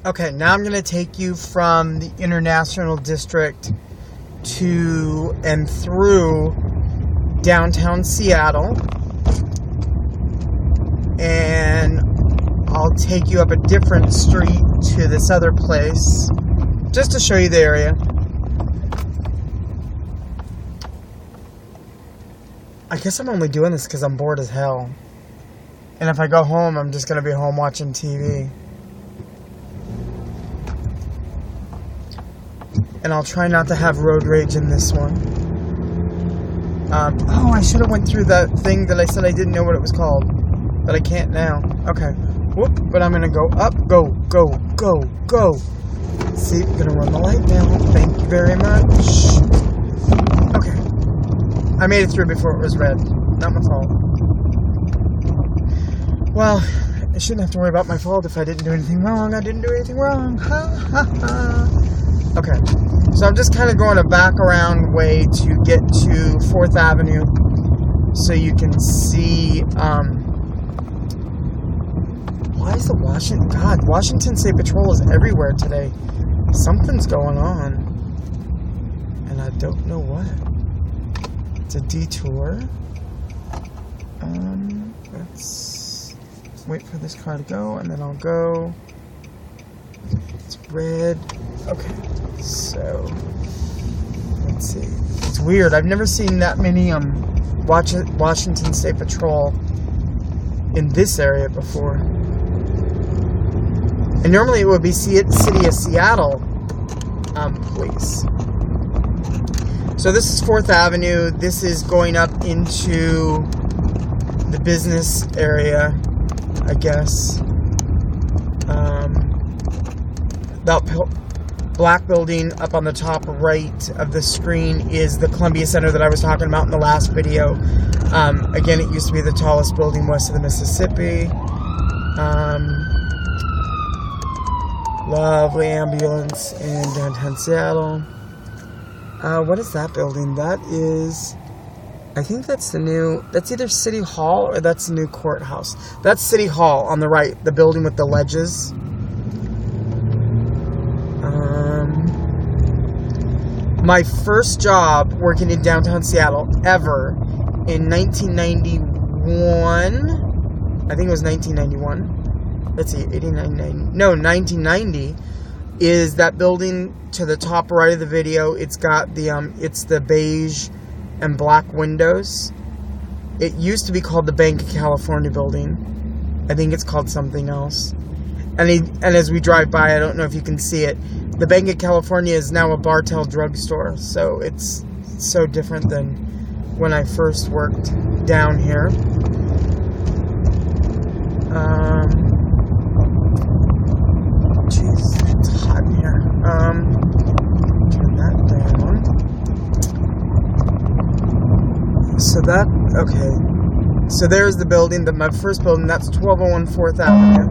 Okay, now I'm going to take you from the International District to and through downtown Seattle. And I'll take you up a different street to this other place, just to show you the area. I guess I'm only doing this because I'm bored as hell. And if I go home, I'm just going to be home watching TV. And I'll try not to have road rage in this one. I should have went through that thing that I said I didn't know what it was called. But I can't now. Okay. Whoop. But I'm going to go up. Go, go, go, go. See, I'm going to run the light now. Thank you very much. Okay. I made it through before it was red. Not my fault. Well, I shouldn't have to worry about my fault if I didn't do anything wrong. I didn't do anything wrong. Ha, ha, ha. Okay. So I'm just kind of going a back around way to get to 4th Avenue so you can see, why is the Washington State Patrol is everywhere today. Something's going on. And I don't know what. It's a detour. Let's wait for this car to go, and then I'll go. It's red. Okay, so let's see. It's weird. I've never seen that many Washington State Patrol in this area before. And normally it would be City of Seattle police. So this is 4th Avenue. This is going up into the business area, I guess. That black building up on the top right of the screen is the Columbia Center that I was talking about in the last video. Again, it used to be the tallest building west of the Mississippi. Lovely ambulance in downtown Seattle. What is that building? That is, I think that's either City Hall or that's the new courthouse. That's City Hall on the right, the building with the ledges. My first job working in downtown Seattle ever in 1991, I think it was 1991. Let's see, 1990 is that building to the top right of the video. It's got it's the beige and black windows. It used to be called the Bank of California building. I think it's called something else. And as we drive by, I don't know if you can see it, the Bank of California is now a Bartell drugstore. So it's so different than when I first worked down here. Jeez, it's hot in here. Turn that down. Okay. So there's the building, my first building. That's 1201 4th Avenue.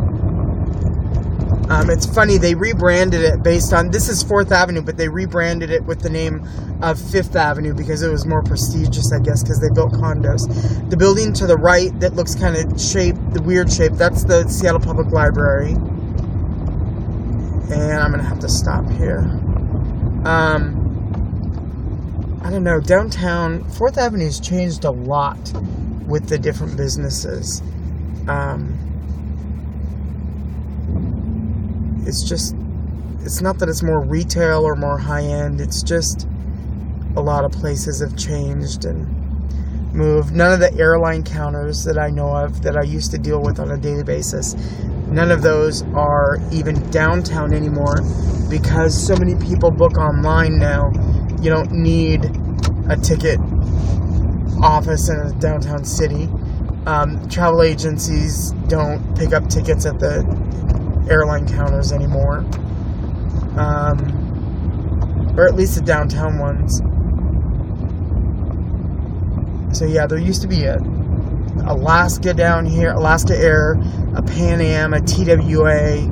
It's funny, they rebranded it based on, this is 4th Avenue, but they rebranded it with the name of 5th Avenue because it was more prestigious, I guess, because they built condos. The building to the right that looks kind of the weird shape, that's the Seattle Public Library. And I'm going to have to stop here. I don't know, downtown, 4th Avenue's changed a lot with the different businesses. It's not that it's more retail or more high-end. It's just a lot of places have changed and moved. None of the airline counters that I know of that I used to deal with on a daily basis, none of those are even downtown anymore because so many people book online now. You don't need a ticket office in a downtown city. Travel agencies don't pick up tickets at the airline counters anymore, or at least the downtown ones. So yeah, there used to be a Alaska down here, Alaska Air, a Pan Am, a TWA.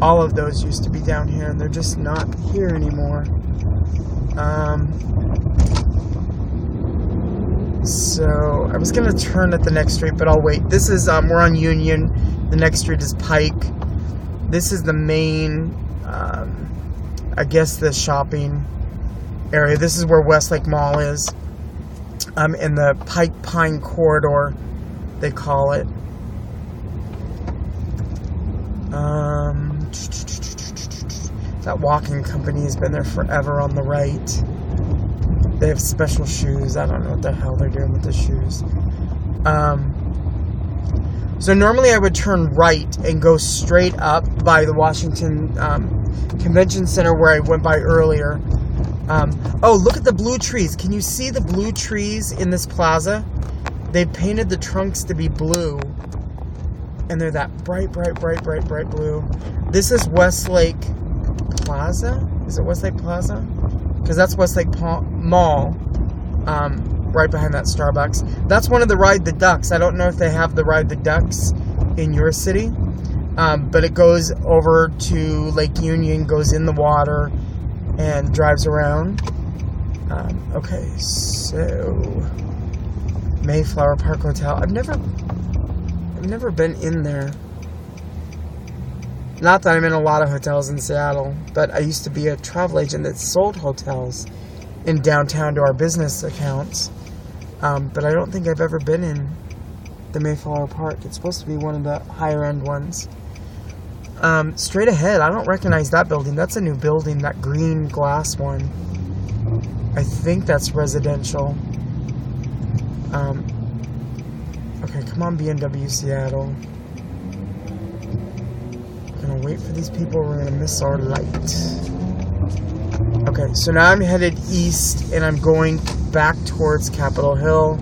All of those used to be down here, and they're just not here anymore. So I was gonna turn at the next street, but I'll wait. This is we're on Union. The next street is Pike. this is the main, I guess, the shopping area. This is where Westlake Mall is. In the Pike Pine Corridor, they call it. That walking company has been there forever on the right. They have special shoes. I don't know what the hell they're doing with the shoes. So normally I would turn right and go straight up by the Washington Convention Center where I went by earlier. Oh, look at the blue trees. Can you see the blue trees in this plaza? They painted the trunks to be blue. And they're that bright blue. This is Westlake Plaza? Is it Westlake Plaza? Because that's Westlake Mall, right behind that Starbucks. That's one of the Ride the Ducks. I don't know if they have the Ride the Ducks in your city, but it goes over to Lake Union, goes in the water, and drives around. Okay, so Mayflower Park Hotel. I've never been in there. Not that I'm in a lot of hotels in Seattle, but I used to be a travel agent that sold hotels in downtown to our business accounts. But I don't think I've ever been in the Mayflower Park. It's supposed to be one of the higher end ones. Straight ahead, I don't recognize that building. That's a new building, that green glass one. I think that's residential. Okay, come on, B&W Seattle. We're gonna wait for these people. We're gonna miss our light. Okay, so now I'm headed east, and I'm going back towards Capitol Hill.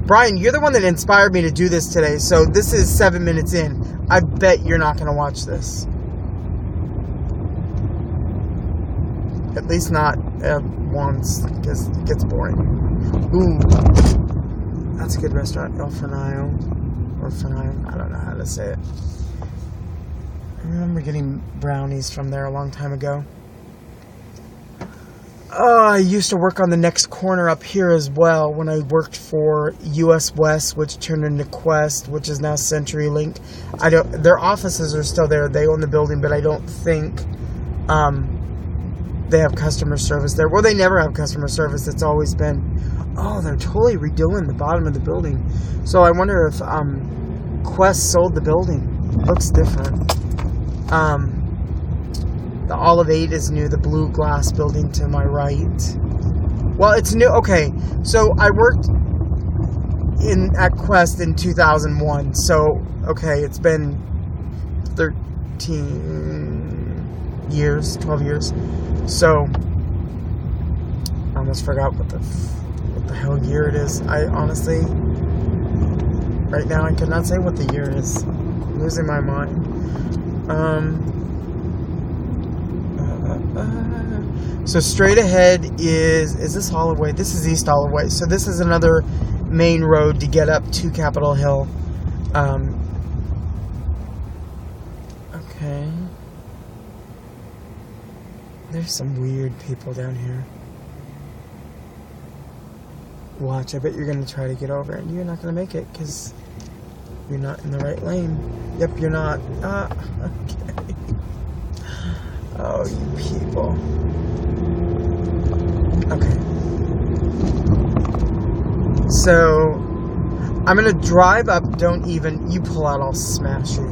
Brian, you're the one that inspired me to do this today, so this is 7 minutes in. I bet you're not gonna watch this. At least not once, because it gets boring. Ooh, that's a good restaurant, El Fornillo, or Fornillo, I don't know how to say it. I remember getting brownies from there a long time ago. Oh, I used to work on the next corner up here as well when I worked for US West, which turned into Quest, which is now CenturyLink. Their offices are still there. They own the building, but I don't think they have customer service there. Well, they never have customer service. It's always been, oh, they're totally redoing the bottom of the building. So I wonder if Quest sold the building. Looks different. The Olive 8 is new, the blue glass building to my right. Well, it's new. Okay, so I worked at Quest in 2001. So, okay, it's been 13 years, 12 years. So, I almost forgot what the hell year it is. I honestly, right now, I cannot say what the year is. I'm losing my mind. So straight ahead is this Olive Way? This is East Olive Way. So this is another main road to get up to Capitol Hill. Okay. There's some weird people down here. Watch, I bet you're going to try to get over and you're not going to make it because you're not in the right lane. Yep, you're not. Okay. Oh, you people. Okay. So, I'm going to drive up. You pull out, I'll smash you.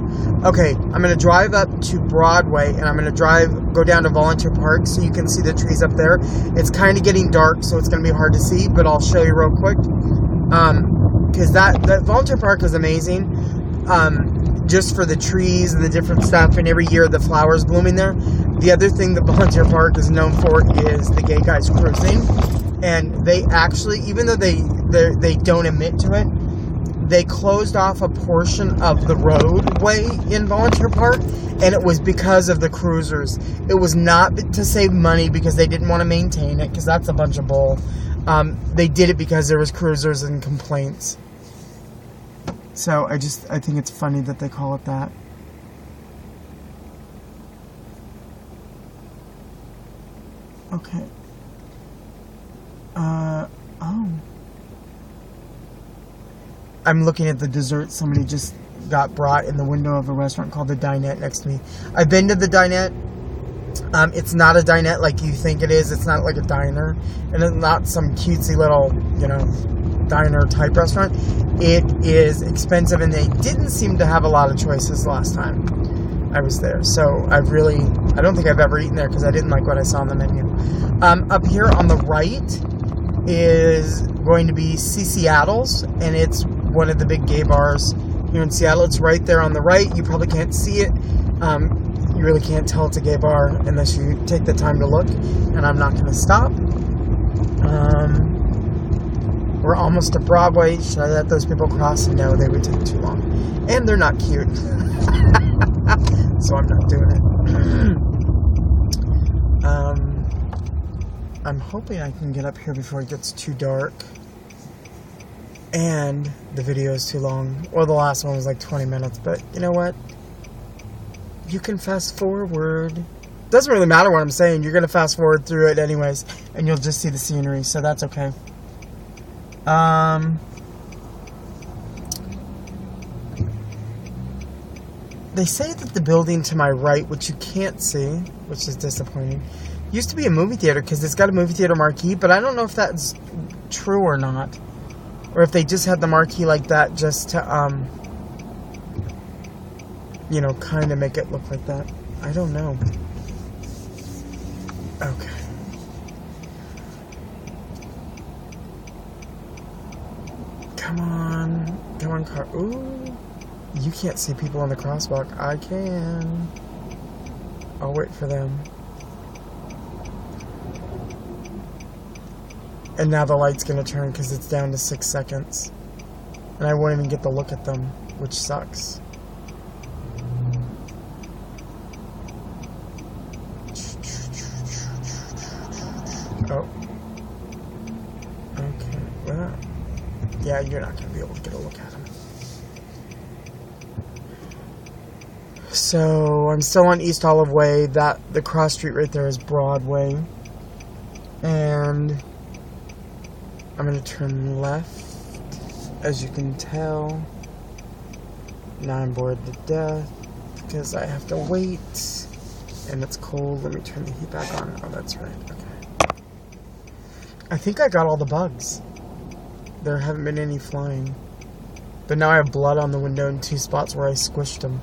Okay, I'm going to drive up to Broadway, and I'm going to go down to Volunteer Park so you can see the trees up there. It's kind of getting dark, so it's going to be hard to see, but I'll show you real quick. Because that Volunteer Park is amazing. Just for the trees and the different stuff, and every year the flowers blooming there. The other thing that Volunteer Park is known for is the gay guys cruising, and they actually, even though they don't admit to it, they closed off a portion of the roadway in Volunteer Park, and it was because of the cruisers. It was not to save money because they didn't want to maintain it, because that's a bunch of bull. They did it because there was cruisers and complaints. So I think it's funny that they call it that. Okay. Oh. I'm looking at the dessert somebody just got brought in the window of a restaurant called the Dinette next to me. I've been to the Dinette. It's not a dinette like you think it is. It's not like a diner. And it's not some cutesy little, diner type restaurant. It is expensive, and they didn't seem to have a lot of choices last time I was there. So I don't think I've ever eaten there because I didn't like what I saw on the menu. Up here on the right is going to be Seattle's, and it's one of the big gay bars here in Seattle. It's right there on the right. You probably can't see it. You really can't tell it's a gay bar unless you take the time to look, and I'm not going to stop. We're almost to Broadway. Should I let those people cross? No, they would take too long. And they're not cute. So I'm not doing it. I'm hoping I can get up here before it gets too dark. And the video is too long. Well, the last one was like 20 minutes, but you know what? You can fast forward. Doesn't really matter what I'm saying. You're going to fast forward through it anyways, and you'll just see the scenery, so that's okay. They say that the building to my right, which you can't see, which is disappointing, used to be a movie theater because it's got a movie theater marquee, but I don't know if that's true or not. Or if they just had the marquee like that just to, kind of make it look like that. I don't know. Okay. Come on, car. Ooh. You can't see people on the crosswalk. I can. I'll wait for them. And now the light's going to turn because it's down to 6 seconds. And I won't even get to look at them, which sucks. Oh. Okay. Well, yeah, you're not going to be able to get a look at them. So, I'm still on East Olive Way. The cross street right there is Broadway. And I'm going to turn left, as you can tell. Now I'm bored to death because I have to wait. And it's cold. Let me turn the heat back on. Oh, that's right. Okay. I think I got all the bugs. There haven't been any flying. But now I have blood on the window in 2 spots where I squished them.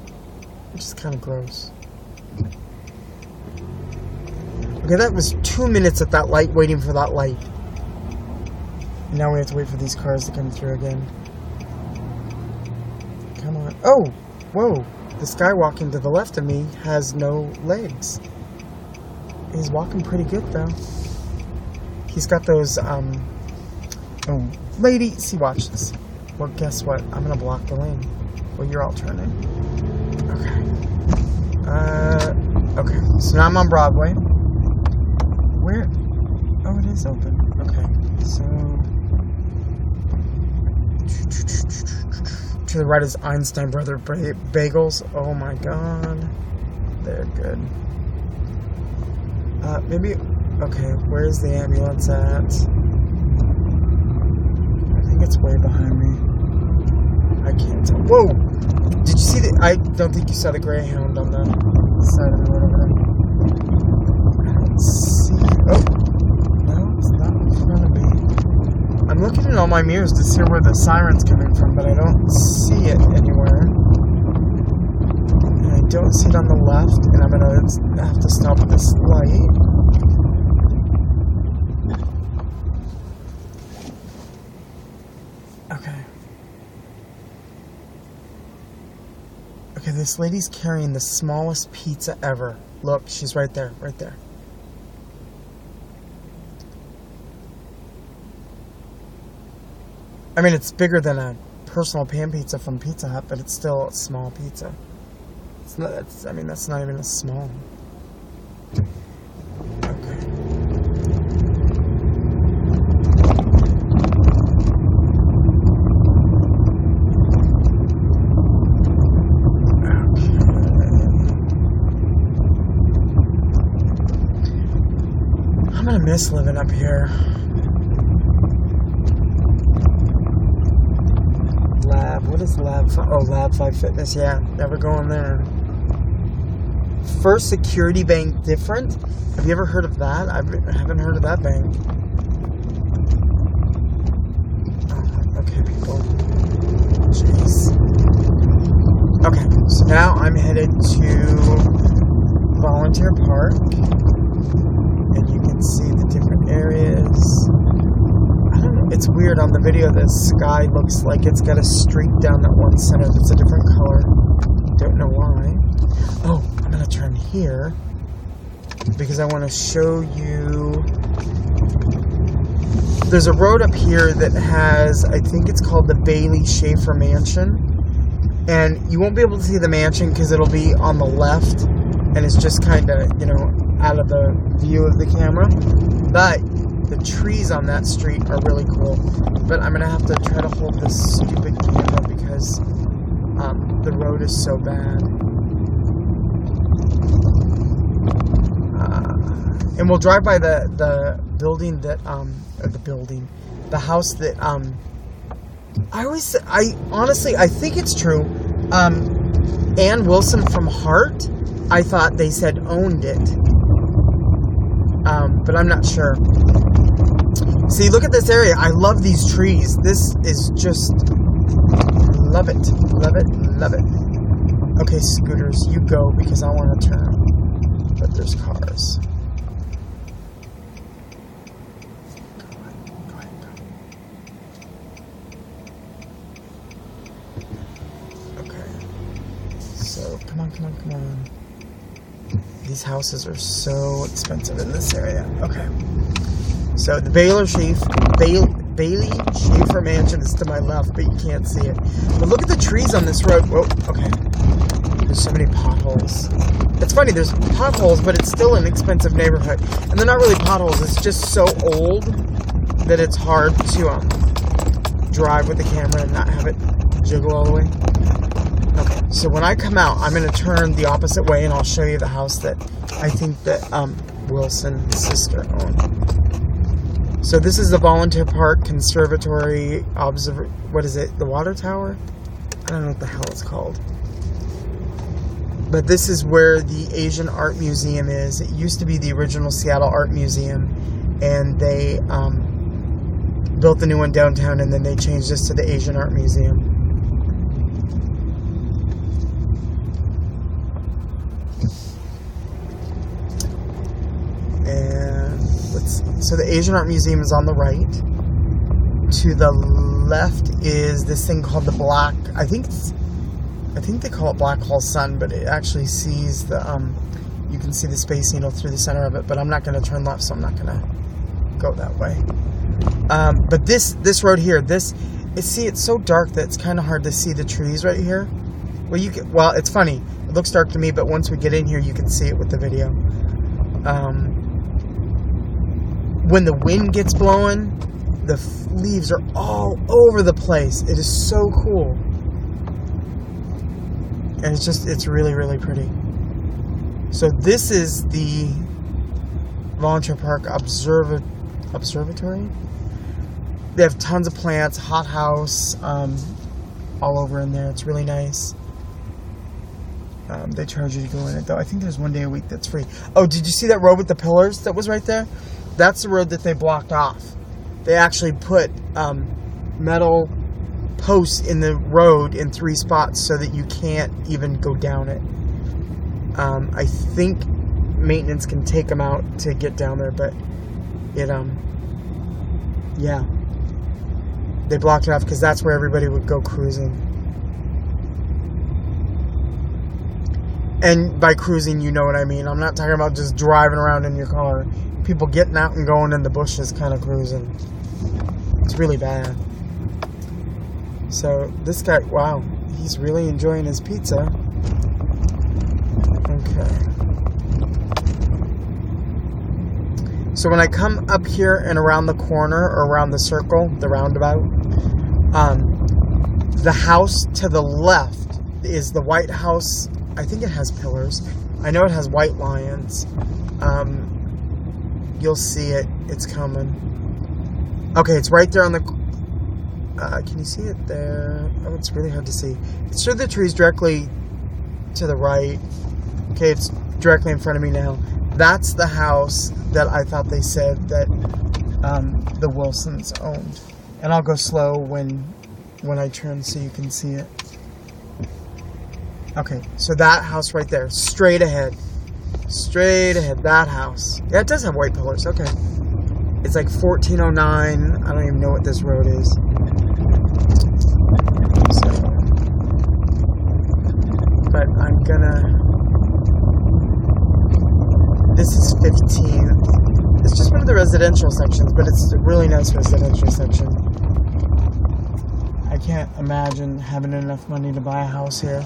Which is kind of gross. Okay, that was 2 minutes at that light, waiting for that light. Now we have to wait for these cars to come through again. Come on. Oh! Whoa! This guy walking to the left of me has no legs. He's walking pretty good, though. He's got those, Oh, lady! See, watch this. Well, guess what? I'm gonna block the lane. Well, you're all turning. Okay. Okay. So now I'm on Broadway. Where? Oh, it is open. Okay. So, to the right is Einstein Brother Bagels. Oh my god. They're good. Maybe, okay, where's the ambulance at? I think it's way behind me. I can't tell. Whoa! Did you see the, I don't think you saw the Greyhound on the side of the road over there. I don't see, oh, no, it's not in front of me. I'm looking in all my mirrors to see where the siren's coming from, but I don't see it anywhere. And I don't see it on the left, and I'm gonna have to stop at this light. Okay. Okay, this lady's carrying the smallest pizza ever. Look, she's right there, right there. I mean, it's bigger than a personal pan pizza from Pizza Hut, but it's still a small pizza. It's not, I mean, that's not even a small. Okay. I'm gonna miss living up here. Lab. What is Lab 5? Oh, Lab 5 Fitness. Yeah, never going there. First Security Bank Different. Have you ever heard of that? I haven't heard of that bank. Oh, okay, people. Jeez. Okay, so now I'm headed to Volunteer Park. And you can see the different areas. I don't know. It's weird on the video. The sky looks like it's got a streak down that one center that's a different color. Don't know why. Oh, I'm going to turn here because I want to show you. There's a road up here that has, I think it's called the Bailey Schaefer Mansion. And you won't be able to see the mansion because it'll be on the left. And it's just kind of, you know, out of the view of the camera. But the trees on that street are really cool. But I'm going to have to try to hold this stupid camera because the road is so bad. And we'll drive by the building that, the house that, I think it's true. Ann Wilson from Heart, I thought they said owned it. But I'm not sure. See, look at this area. I love these trees. This is just, love it, love it, love it. Okay, scooters, you go because I want to turn. But there's cars. Go ahead. Okay. So, come on. These houses are so expensive in this area. Okay. So the Bailey Schaefer Mansion is to my left, but you can't see it. But look at the trees on this road. Whoa, okay. There's so many potholes. It's funny, there's potholes, but it's still an expensive neighborhood. And they're not really potholes, it's just so old that it's hard to drive with the camera and not have it jiggle all the way. Okay, so when I come out, I'm going to turn the opposite way and I'll show you the house that I think that Wilson's sister owned. So this is the Volunteer Park Conservatory what is it? The water tower? I don't know what the hell it's called. But this is where the Asian Art Museum is. It used to be the original Seattle Art Museum, and they built the new one downtown, and then they changed this to the Asian Art Museum. So the Asian Art Museum is on the right. To the left is this thing called the Black. I think they call it Black Hole Sun, but it actually sees the you can see the Space Needle through the center of it. But I'm not going to turn left, so I'm not going to go that way. But this road here, it's so dark that it's kind of hard to see the trees right here. Well, it's funny. It looks dark to me, but once we get in here, you can see it with the video. When the wind gets blowing, the leaves are all over the place. It is so cool. And it's really, really pretty. So this is the Volunteer Park Observatory. They have tons of plants, hothouse, all over in there. It's really nice. They charge you to go in it, though. I think there's one day a week that's free. Oh, did you see that road with the pillars that was right there? That's the road that they blocked off. They actually put metal posts in the road in 3 spots so that you can't even go down it. I think maintenance can take them out to get down there, but yeah. They blocked it off because that's where everybody would go cruising. And by cruising, you know what I mean. I'm not talking about just driving around in your car. People getting out and going in the bushes kind of cruising. It's really bad. So this guy, wow, he's really enjoying his pizza. Okay. So when I come up here and around the corner or around the circle, the roundabout, the house to the left is the White House. I think it has pillars. I know it has white lions. You'll see it. It's coming. Okay, it's right there on the... Can you see it there? Oh, it's really hard to see. It's through the trees directly to the right. Okay, it's directly in front of me now. That's the house that I thought they said that the Wilsons owned. And I'll go slow when I turn so you can see it. Okay, so that house right there, straight ahead. Straight ahead, that house. Yeah, it does have white pillars, okay. It's like 1409. I don't even know what this road is. So, but I'm gonna... This is 15. It's just one of the residential sections, but it's a really nice residential section. I can't imagine having enough money to buy a house here.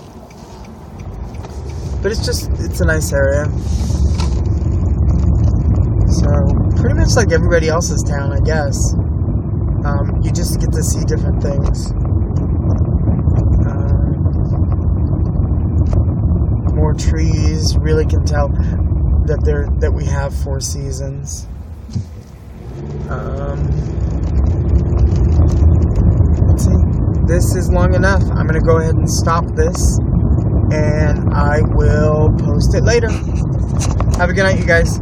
But it's a nice area. So, pretty much like everybody else's town, I guess. You just get to see different things. More trees, really can tell that we have 4 seasons. Let's see. This is long enough. I'm gonna go ahead and stop this, and I will post it later. Have a good night, you guys.